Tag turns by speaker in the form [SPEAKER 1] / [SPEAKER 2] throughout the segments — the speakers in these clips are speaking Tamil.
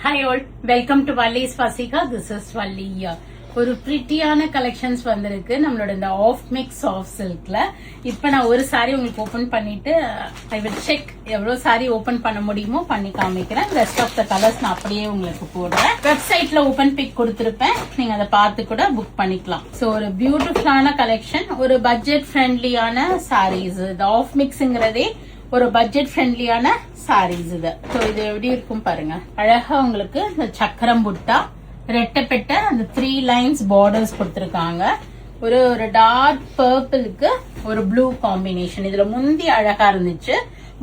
[SPEAKER 1] Hi all, welcome to Valli's Fasika. This is Valli. ஒரு பிரிட்டியான கலெக்ஷன்ஸ் வந்திருக்கு நம்மளோட இந்த ஆஃப் மிக்ஸ் ஆஃப் சில்க்ல. இப்ப நான் ஒரு சாரி உங்களுக்கு ஓபன் பண்ணிட்டு ஐ வில் செக் எவ்வளவு சாரி ஓபன் பண்ண முடியுமோ பண்ணி காமிக்கிறேன். ரெஸ்ட் ஆஃப் த கலர்ஸ் நான் அப்படியே உங்களுக்கு போடுறேன். வெப்சைட்ல ஓபன் பிக் கொடுத்திருப்பேன், நீங்க அதை பார்த்து கூட புக் பண்ணிக்கலாம். சோ ஒரு பியூட்டிஃபுல்லான கலெக்ஷன், ஒரு பட்ஜெட் ஃப்ரெண்ட்லியான சாரீஸ். இந்த ஆஃப் மிக்ஸ்ங்கிறதே ஒரு பட்ஜெட் ஃப்ரெண்ட்லியான சாரீஸ் இது. சோ இது எப்படி இருக்கும் பாருங்க. அழகா உங்களுக்கு இந்த சக்கரம் புட்டா ரெட்டப்பட்ட அந்த 3 லைன்ஸ் பார்டர்ஸ் கொடுத்திருக்காங்க. ஒரு டார்க் பர்பிளுக்கு ஒரு ப்ளூ காம்பினேஷன். இதுல முந்தி அழகா இருந்துச்சு.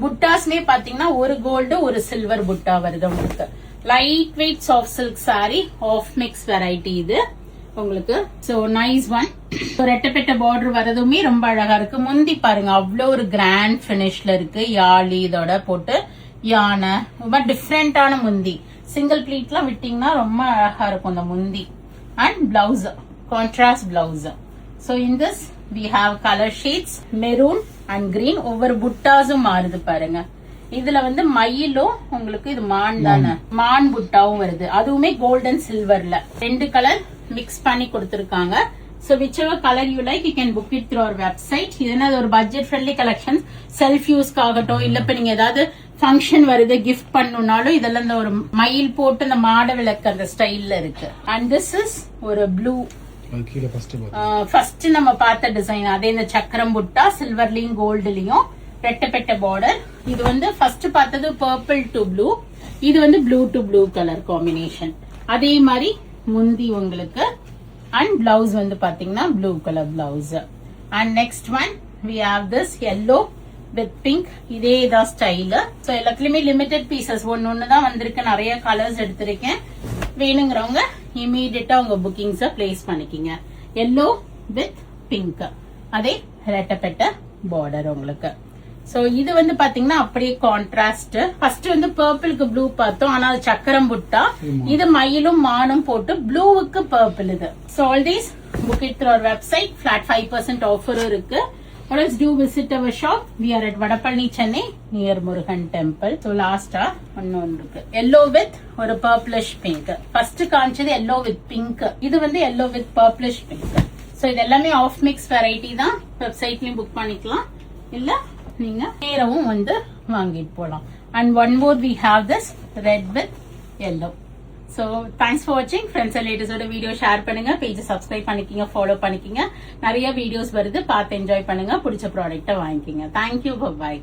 [SPEAKER 1] புட்டாஸ்மே பாத்தீங்கன்னா ஒரு கோல்டு ஒரு சில்வர் புட்டா வருது உங்களுக்கு. Light weight soft silk sari of mix variety இது உங்களுக்கு. So nice one. ரெட்டப்பட்ட பார்டர் வரதுமே ரொம்ப அழகா இருக்கு. முந்தி பாருங்க அவ்வளோ ஒரு கிராண்ட் பினிஷ்ல இருக்கு. யாழி இதோட போட்டு யானை ரொம்ப டிஃப்ரெண்டான முந்தி. சிங்கிள் பிளீட்லாம் விட்டீங்கன்னா ரொம்ப அழகா இருக்கும் அந்த முந்தி. And blouse contrast blouse. So in this we have colour shades maroon and green. ஒவ்வொரு புட்டாஸும் மாறுது பாருங்க. இதுல வந்து மயிலும் உங்களுக்கு இது மான் தானே, மான் புட்டாவும் வருது. அதுவுமே கோல்டன் சில்வர்ல 2 கலர் மிக்ஸ் பண்ணி கொடுத்திருக்காங்க. So whichever color you like, you can book it through our website. இதுனா ஒரு பட்ஜெட் ஃப்ரெண்ட்லி கலெக்ஷன். செல்ஃப் யூஸ்க்கு ஆகட்டும், இல்ல இப்ப நீங்க ஏதாவது ஃபங்க்ஷன் வருது கிஃப்ட் பண்ணணும்னாலும் இதெல்லாம் இந்த ஒரு மயில் போட்டு இந்த மாட விளக்கு அந்த ஸ்டைல்ல இருக்கு. அண்ட் திஸ் இஸ் ஒரு ப்ளூ. ஃபர்ஸ்ட் நம்ம பார்த்த டிசைன் அதே இந்த சக்கரம் புட்டா சில்வர்லயும் கோல்டுலயும் ரெட்டப்பட்ட பார்டர். இது வந்து ஃபர்ஸ்ட் பார்த்தது பர்பிள் டு ப்ளூ, இது வந்து blue to blue colour combination. அதே மாதிரி முந்தி உங்களுக்கு. அண்ட் பிளவுஸ் வந்து பாத்தீங்கன்னா blue colour blouse. And next one we have this yellow with pink. இதே தான் ஸ்டைல். சோ எல்லாத்துலயுமே லிமிடெட் பீசஸ் ஒன்னொன்னுதான் வந்திருக்கு. நிறைய கலர்ஸ் எடுத்திருக்கேன். வேணுங்கிறவங்க இமீடியட்டா உங்க புக்கிங்ஸ பிளேஸ் பண்ணிக்கிங்க. yellow வித் பிங்க், அதே ரெட்டப்பட்ட பார்டர் உங்களுக்கு. சோ இது வந்து பாத்தீங்கன்னா அப்படியே கான்ட்ராஸ்ட். ஃபர்ஸ்ட் வந்து பர்பிளுக்கு ப்ளூ பார்த்தோம், ஆனா அது சக்கரம் புட்டா. இது மயிலும் மானும் போட்டு ப்ளூவுக்கு பர்பிள் இது. So all these book it through our website. Flat 5% ஆஃபரும் இருக்கு. Or else do visit our shop. We are at Vadapalani, Chennai, near Murugan Temple. So last ஒன்னு இருக்கு. Yellow with ஒரு purplish pink. First காமிச்சது yellow with pink. இது வந்து yellow with purplish pink. So இது எல்லாமே ஆஃப் மிக்ஸ் வெரைட்டி தான். வெப்சைட்லயும் புக் பண்ணிக்கலாம், இல்ல நீங்க நேரவும் வந்து வாங்கிட்டு போலாம். And one more we have this red with yellow. So thanks for watching. Friends and relatives ஓட வீடியோ ஷேர் பண்ணுங்க, பேஜ் சப்ஸ்கிரைப் பண்ணிக்கிங்க, ஃபாலோ பண்ணிக்கிங்க. நிறைய வீடியோஸ் வருது, பார்த்து என்ஜாய் பண்ணுங்க. பிடிச்ச ப்ராடக்ட்டை வாங்கிக்கிங்க. Thank you, by.